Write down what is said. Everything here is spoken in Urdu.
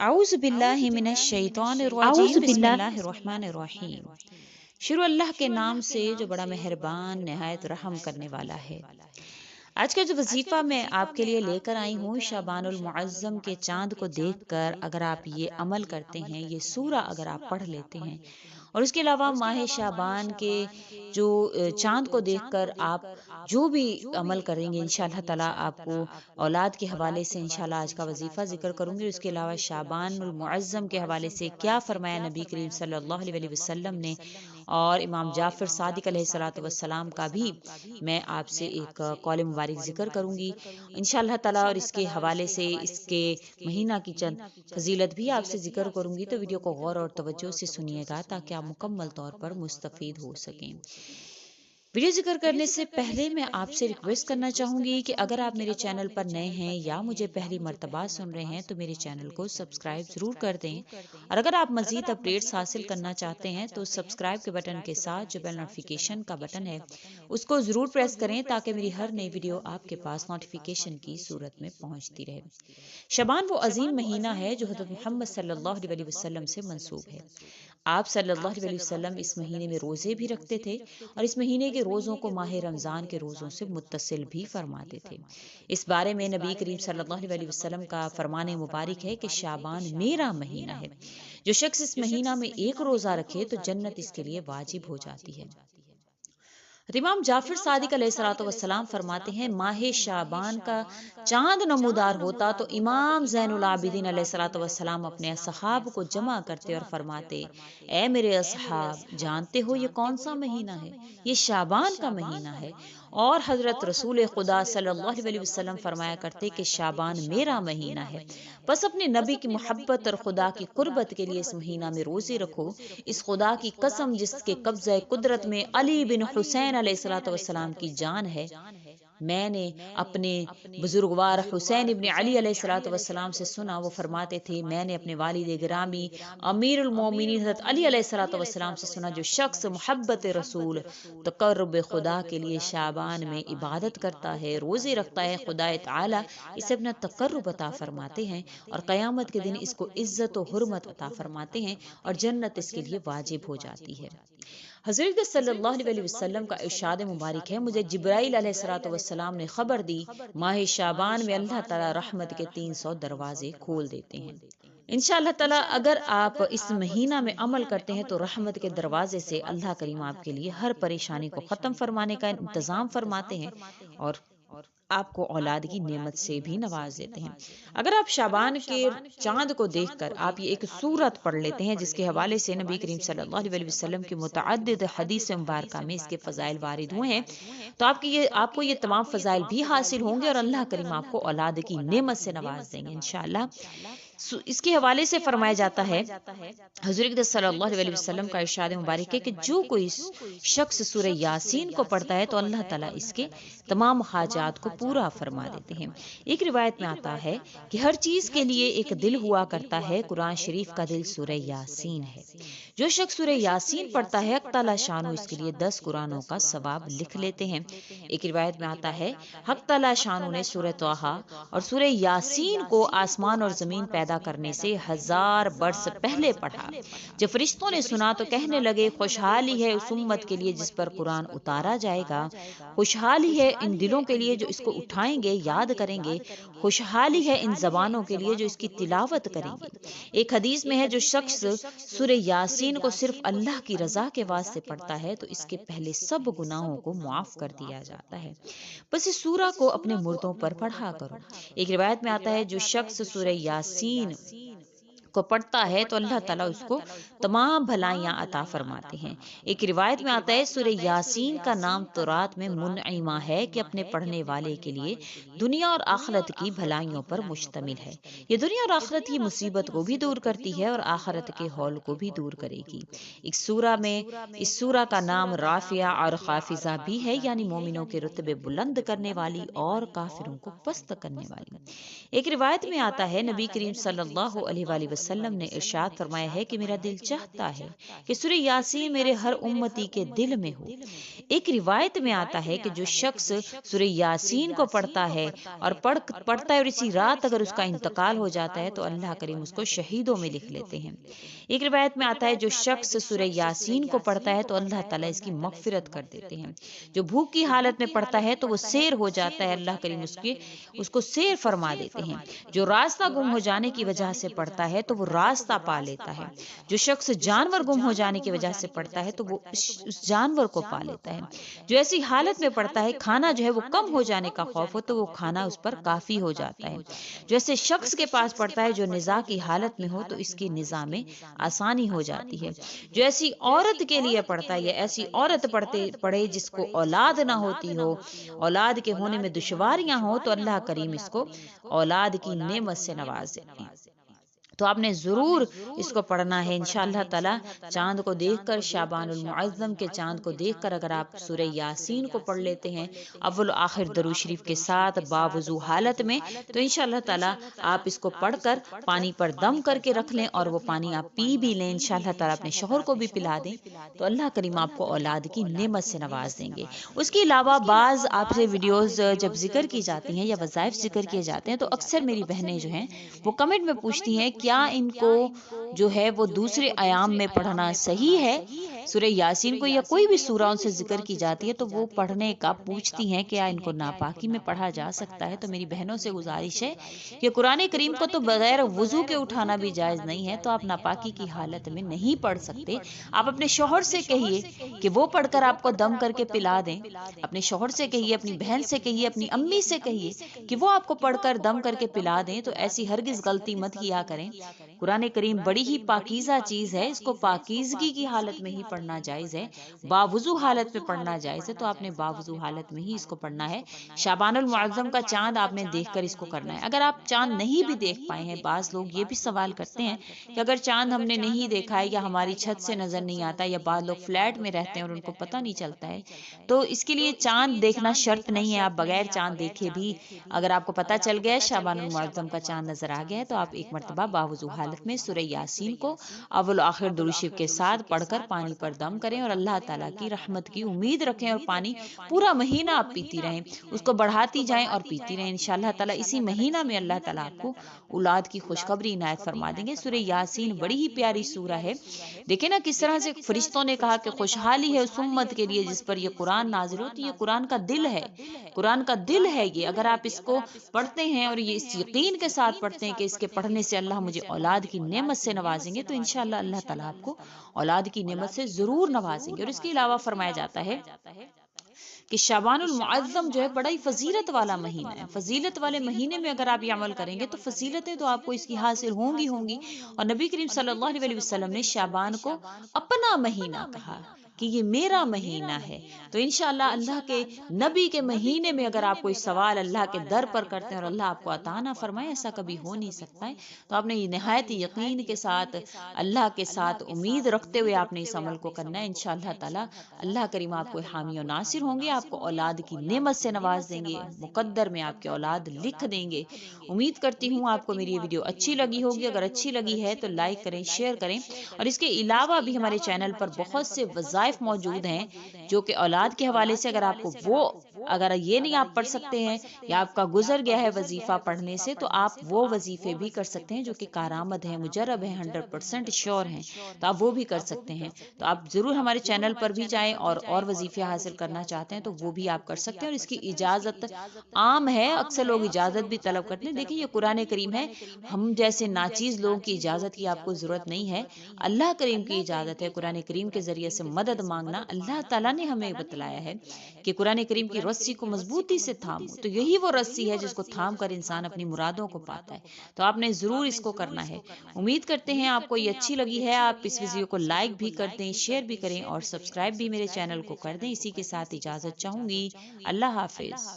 اعوذ باللہ من الشیطان الرجیم بسم اللہ الرحمن الرحیم۔ شروع اللہ کے نام سے جو بڑا مہربان نہایت رحم کرنے والا ہے۔ آج کا جو وظیفہ میں آپ کے لیے لے کر آئی ہوں، شعبان المعظم کے چاند کو دیکھ کر اگر آپ یہ عمل کرتے ہیں، یہ سورہ اگر آپ پڑھ لیتے ہیں، اور اس کے علاوہ ماہ شعبان کے جو چاند کو دیکھ کر آپ جو بھی عمل کریں گے، انشاءاللہ تعالیٰ آپ کو اولاد کے حوالے سے انشاءاللہ آج کا وظیفہ ذکر کروں گی۔ اس کے علاوہ شعبان المعظم کے حوالے سے کیا فرمایا نبی کریم صلی اللہ علیہ وسلم نے، اور امام جعفر صادق علیہ الصلوۃ والسلام کا بھی میں آپ سے ایک قول مبارک ذکر کروں گی انشاءاللہ تعالیٰ، اور اس کے حوالے سے اس کے مہینہ کی چند فضیلت بھی آپ سے ذکر کروں گی۔ تو ویڈیو کو غور اور توجہ سے سنیے گا تاکہ آپ مکمل طور پر مستفید ہو سکیں۔ ویڈیو ذکر کرنے سے پہلے میں آپ سے ریکویسٹ کرنا چاہوں گی کہ اگر آپ میرے چینل پر نئے ہیں یا مجھے پہلی مرتبہ سن رہے ہیں تو میرے چینل کو سبسکرائب ضرور کر دیں، اور اگر آپ مزید اپڈیٹس حاصل کرنا چاہتے ہیں تو سبسکرائب کے بٹن کے ساتھ جو بیل نوٹیفیکیشن کا بٹن ہے اس کو ضرور پریس کریں تاکہ میری ہر نئی ویڈیو آپ کے پاس نوٹیفیکیشن کی صورت میں پہنچتی رہے۔ شعبان وہ عظیم مہینہ ہے جو حضرت محمد صلی اللہ علیہ وسلم سے منسوب ہے۔ آپ صلی اللہ علیہ وسلم اس مہینے میں روزے بھی رکھتے تھے، اور اس مہینے کے روزوں کو ماہ رمضان کے روزوں سے متصل بھی فرماتے تھے۔ اس بارے میں نبی کریم صلی اللہ علیہ وسلم کا فرمان مبارک ہے کہ شعبان میرا مہینہ ہے، جو شخص اس مہینہ میں ایک روزہ رکھے تو جنت اس کے لیے واجب ہو جاتی ہے۔ امام جعفر صادق علیہ الصلوۃ والسلام فرماتے ہیں، ماہ شعبان کا چاند نمودار ہوتا تو امام زین العابدین علیہ الصلوۃ والسلام اپنے اصحاب کو جمع کرتے اور فرماتے، اے میرے اصحاب، جانتے ہو یہ کون سا مہینہ ہے؟ یہ شعبان کا مہینہ ہے۔ اور حضرت رسول خدا صلی اللہ علیہ وسلم فرمایا کرتے کہ شعبان میرا مہینہ ہے، بس اپنے نبی کی محبت اور خدا کی قربت کے لیے اس مہینہ میں روزے رکھو۔ اس خدا کی قسم جس کے قبضہ قدرت میں علی بن حسین علیہ الصلوۃ والسلام کی جان ہے، میں نے اپنے بزرگوار حسین ابن علی علیہ الصلوۃ والسلام سے سنا، وہ فرماتے تھے، میں نے اپنے والد گرامی امیر المومنین حضرت علی علیہ الصلوۃ والسلام سے سنا، جو شخص محبت رسول تقرب خدا کے لیے شعبان میں عبادت کرتا ہے، روزے رکھتا ہے، خدا تعالی اسے اپنا تقرب عطا فرماتے ہیں، اور قیامت کے دن اس کو عزت و حرمت عطا فرماتے ہیں، اور جنت اس کے لیے واجب ہو جاتی ہے۔ حضرت صلی اللہ علیہ وسلم کا ارشاد مبارک ہے، مجھے جبرائیل علیہ الصلوۃ والسلام نے خبر دی، ماہ شعبان میں اللہ تعالی رحمت کے 300 دروازے کھول دیتے ہیں۔ انشاءاللہ تعالی اگر آپ اس مہینہ میں عمل کرتے ہیں تو رحمت کے دروازے سے اللہ کریم آپ کے لیے ہر پریشانی کو ختم فرمانے کا انتظام فرماتے ہیں، اور آپ کو اولاد کی نعمت سے بھی نواز دیتے ہیں۔ اگر آپ شعبان کے چاند کو دیکھ کر آپ یہ ایک سورت پڑھ لیتے ہیں جس کے حوالے سے نبی کریم صلی اللہ علیہ وسلم کی متعدد حدیث مبارکہ میں اس کے فضائل وارد ہوئے ہیں، تو آپ کو یہ تمام فضائل بھی حاصل ہوں گے، اور اللہ کریم آپ کو اولاد کی نعمت سے نواز دیں گے انشاءاللہ۔ اس کے حوالے سے فرمایا جاتا ہے، حضرت صلی اللہ علیہ وسلم کا ارشاد مبارک ہے کہ جو کوئی شخص سورہ یاسین کو پڑھتا ہے تو اللہ تعالیٰ اس کے تمام حاجات کو پورا فرما دیتے ہیں۔ ایک روایت میں آتا ہے کہ ہر چیز کے لیے ایک دل ہوا کرتا ہے، قرآن شریف کا دل سورہ یاسین ہے۔ جو شخص سورہ یاسین پڑھتا ہے، حق تعالیٰ شانو اس کے لیے 10 قرآنوں کا ثواب لکھ لیتے ہیں۔ ایک روایت میں آتا ہے، حق تعالیٰ شانو نے سورہ طٰہٰ اور سورہ یاسین کو آسمان اور زمین پیدا کرنے سے 1000 برس پہلے پڑھا۔ جب فرشتوں نے سنا تو کہنے لگے، خوشحالی ہے اس امت کے لیے جس پر قرآن اتارا جائے گا، خوشحالی ہے ان دلوں کے لیے جو اس کو اٹھائیں گے، یاد کریں گے، خوشحالی ہے ان زبانوں کے لیے جو اس کی تلاوت کریں گے۔ ایک حدیث میں ہے، جو شخص سورہ یاسین کو صرف اللہ کی رضا کے واسطے پڑھتا ہے تو اس کے پہلے سب گناہوں کو معاف کر دیا جاتا ہے، بس اس سورہ کو اپنے مردوں پر پڑھا کرو۔ ایک روایت میں آتا ہے، جو شخص سورہ یاسین کو پڑھتا ہے تو اللہ تعالیٰ اس کو تمام بھلائیاں عطا فرماتے ہیں۔ ایک روایت میں آتا ہے، سورہ یاسین کا نام تورات میں منعمہ ہے کہ اپنے پڑھنے والے کے لیے دنیا اور آخرت کی بھلائیوں پر مشتمل ہے۔ یہ دنیا اور آخرت کی مصیبت کو بھی دور کرتی ہے اور آخرت کے ہول کو بھی دور کرے گی۔ اس سورہ کا نام رافعہ اور خافضہ بھی ہے، یعنی مومنوں کے رتبے بلند کرنے والی اور کافروں کو پست کرنے والی۔ ایک روایت میں آتا ہے، نبی کریم صلی اللہ علیہ وآلہ وسلم نے ارشاد فرمایا ہے کہ میرا دل چاہتا ہے کہ سورہ یاسین میرے ہر امتی کے دل میں ہو۔ ایک روایت میں آتا ہے کہ جو شخص سورہ یاسین کو پڑھتا ہے اور پڑھتا ہے اور اسی رات اگر اس کا انتقال ہو جاتا ہے تو اللہ کریم اس کو شہیدوں میں لکھ لیتے ہیں۔ ایک روایت میں آتا ہے جو شخص سورہ یاسین کو پڑھتا ہے تو اللہ تعالیٰ اس کی مغفرت کر دیتے ہیں۔ جو بھوک کی حالت میں پڑھتا ہے تو وہ سیر ہو جاتا ہے، اللہ کریم اس کو سیر فرما دیتے ہیں۔ جو راستہ گم ہو جانے کی وجہ سے پڑھتا ہے تو وہ راستہ پا لیتا ہے۔ جو شخص جانور گم ہو جانے کی وجہ سے پڑھتا ہے تو وہ اس جانور کو پا لیتا ہے۔ جو ایسی حالت میں پڑھتا ہے کھانا جو ہے وہ کم ہو جانے کا خوف ہو تو وہ کھانا اس پر کافی ہو جاتا ہے۔ جو ایسے شخص کے پاس پڑھتا ہے جو نزاع کی حالت میں ہو تو اس کی نزاع میں آسانی ہو جاتی ہے۔ جو ایسی عورت کے لیے پڑھتا ہے یا ایسی عورت پڑھے جس کو اولاد نہ ہوتی ہو، اولاد کے ہونے میں دشواریاں ہوں تو اللہ کریم اس کو اولاد کی نعمت سے نواز دیتے ہیں۔ تو آپ نے ضرور اس کو پڑھنا ہے انشاءاللہ تعالی۔ چاند کو دیکھ کر، شعبان المعظم کے چاند کو دیکھ کر اگر آپ سورہ یاسین کو پڑھ لیتے ہیں اول و آخر درود شریف کے ساتھ باوضو حالت میں، تو انشاءاللہ تعالی آپ اس کو پڑھ کر پانی پر دم کر کے رکھ لیں اور وہ پانی آپ پی بھی لیں، انشاءاللہ تعالی اپنے شوہر کو بھی پلا دیں تو اللہ کریم آپ کو اولاد کی نعمت سے نواز دیں گے۔ اس کے علاوہ بعض آپ سے ویڈیوز جب ذکر کی جاتی ہیں یا وظائف ذکر کیے جاتے ہیں تو اکثر میری بہنیں جو ہیں وہ کمنٹ میں پوچھتی ہیں کیا ان کو جو ہے وہ دوسرے ایام میں پڑھنا صحیح ہے؟ سورہ یاسین کو یا کوئی بھی سورہ ان سے ذکر کی جاتی ہے تو وہ پڑھنے کا پوچھتی ہیں کیا ان کو ناپاکی میں پڑھا جا سکتا ہے؟ تو میری بہنوں سے گزارش ہے کہ قرآن کریم کو تو بغیر وضو کے اٹھانا بھی جائز نہیں ہے، تو آپ ناپاکی کی حالت میں نہیں پڑھ سکتے۔ آپ اپنے شوہر سے کہیے کہ وہ پڑھ کر آپ کو دم کر کے پلا دیں، اپنے شوہر سے کہیے، اپنی بہن سے کہیے، اپنی امی سے کہیے کہ وہ آپ کو پڑھ کر دم کر کے پلا دیں۔ تو ایسی ہرگز غلطی مت کیا کریں۔ قرآن کریم بڑی ہی پاکیزہ چیز ہے، اس کو پاکیزگی کی حالت میں ہی پڑھنا جائز ہے، باوضو حالت میں پڑھنا جائز ہے، تو آپ نے باوضو حالت میں ہی اس کو پڑھنا ہے۔ شعبان المعظم کا چاند آپ نے دیکھ کر اس کو کرنا ہے۔ اگر آپ چاند نہیں بھی دیکھ پائے ہیں، بعض لوگ یہ بھی سوال کرتے ہیں کہ اگر چاند ہم نے نہیں دیکھا ہے یا ہماری چھت سے نظر نہیں آتا یا بعض لوگ فلیٹ میں رہتے ہیں اور ان کو پتہ نہیں چلتا ہے، تو اس کے لیے چاند دیکھنا شرط نہیں ہے۔ آپ بغیر چاند دیکھے بھی اگر آپ کو پتہ چل گیا شعبان المعظم کا چاند نظر آ گیا ہے تو آپ ایک مرتبہ باوضو حالت میں سورہ یاسین کو اول آخر درود شریف کے ساتھ پڑھ کر پانی پر دم کریں اور اللہ تعالیٰ کی رحمت کی امید رکھیں، اور پانی پورا مہینہ آپ پیتی رہیں، اس کو بڑھاتی جائیں اور پیتی رہیں۔ انشاءاللہ تعالیٰ اسی مہینہ میں اللہ تعالیٰ آپ کو اولاد کی خوشخبری عنایت فرما دیں گے۔ سورہ یاسین بڑی ہی پیاری سورہ ہے۔ دیکھیں نا کس طرح سے فرشتوں نے کہا کہ خوشحالی ہے اس امت کے لیے جس پر یہ قرآن نازل ہوتی ہے۔ یہ قرآن کا دل ہے، قرآن کا دل ہے یہ۔ اگر آپ اس کو پڑھتے ہیں اور یہ اس یقین کے ساتھ پڑھتے ہیں کہ اس کے پڑھنے سے اللہ مجھے اولاد کی نعمت سے نوازیں گے، تو انشاءاللہ اللہ تعالیٰ آپ کو اولاد کی نعمت سے ضرور نوازیں گے۔ اور اس کے علاوہ فرمایا جاتا ہے کہ شعبان المعظم جو ہے بڑا ہی فضیلت والا مہینہ ہے۔ فضیلت والے مہینے میں اگر آپ یہ عمل کریں گے تو فضیلتیں تو آپ کو اس کی حاصل ہوں گی۔ اور نبی کریم صلی اللہ علیہ وسلم نے شعبان کو اپنا مہینہ کہا کہ یہ میرا مہینہ ہے۔ تو انشاءاللہ اللہ کے نبی کے مہینے میں اگر آپ کوئی سوال اللہ کے در پر کرتے ہیں اور اللہ آپ کو عطا نہ فرمائے، ایسا کبھی ہو نہیں سکتا ہے، تو آپ نے یہ نہایت یقین کے ساتھ اللہ کے ساتھ امید رکھتے ہوئے آپ نے اس عمل کو کرنا ہے۔ انشاءاللہ تعالی اللہ کریم آپ کو حامی و ناصر ہوں گے، آپ کو اولاد کی نعمت سے نواز دیں گے، مقدر میں آپ کے اولاد لکھ دیں گے۔ امید کرتی ہوں آپ کو میری یہ ویڈیو اچھی لگی ہوگی۔ اگر اچھی لگی ہے تو لائک کریں، شیئر کریں، اور اس کے علاوہ بھی ہمارے چینل پر بہت سے وظائف موجود ہیں جو کہ اولاد کے حوالے سے اگر یہ نہیں آپ پڑھ سکتے ہیں یا آپ کا گزر گیا ہے وظیفہ پڑھنے سے، تو آپ وہ وظیفے بھی کر سکتے ہیں جو کہ کارآمد ہیں، مجرب ہیں، 100% شور ہیں، تو آپ وہ بھی کر سکتے ہیں۔ تو آپ ضرور ہمارے چینل پر بھی جائیں، اور وظیفے حاصل کرنا چاہتے ہیں تو وہ بھی آپ کر سکتے ہیں، اور اس کی اجازت عام ہے، اکثر لوگ اجازت بھی طلب کرتے ہیں۔ دیکھیں یہ قرآن کریم ہے، ہم جیسے ناچیز لوگوں کی اجازت کی آپ کو ضرورت نہیں ہے، اللہ کریم کی اجازت ہے۔ قرآن کریم کے ذریعے سے مدد مانگنا اللہ تعالیٰ نے ہمیں بتلایا ہے کہ قرآن کریم کی رسی کو مضبوطی سے تھامو، تو یہی وہ رسی ہے جس کو تھام کر انسان اپنی مرادوں کو پاتا ہے۔ تو آپ نے ضرور اس کو کرنا ہے۔ امید کرتے ہیں آپ کو یہ اچھی لگی ہے۔ آپ اس ویڈیو کو لائک بھی کر دیں، شیئر بھی کریں، اور سبسکرائب بھی میرے چینل کو کر دیں۔ اسی کے ساتھ اجازت چاہوں گی۔ اللہ حافظ۔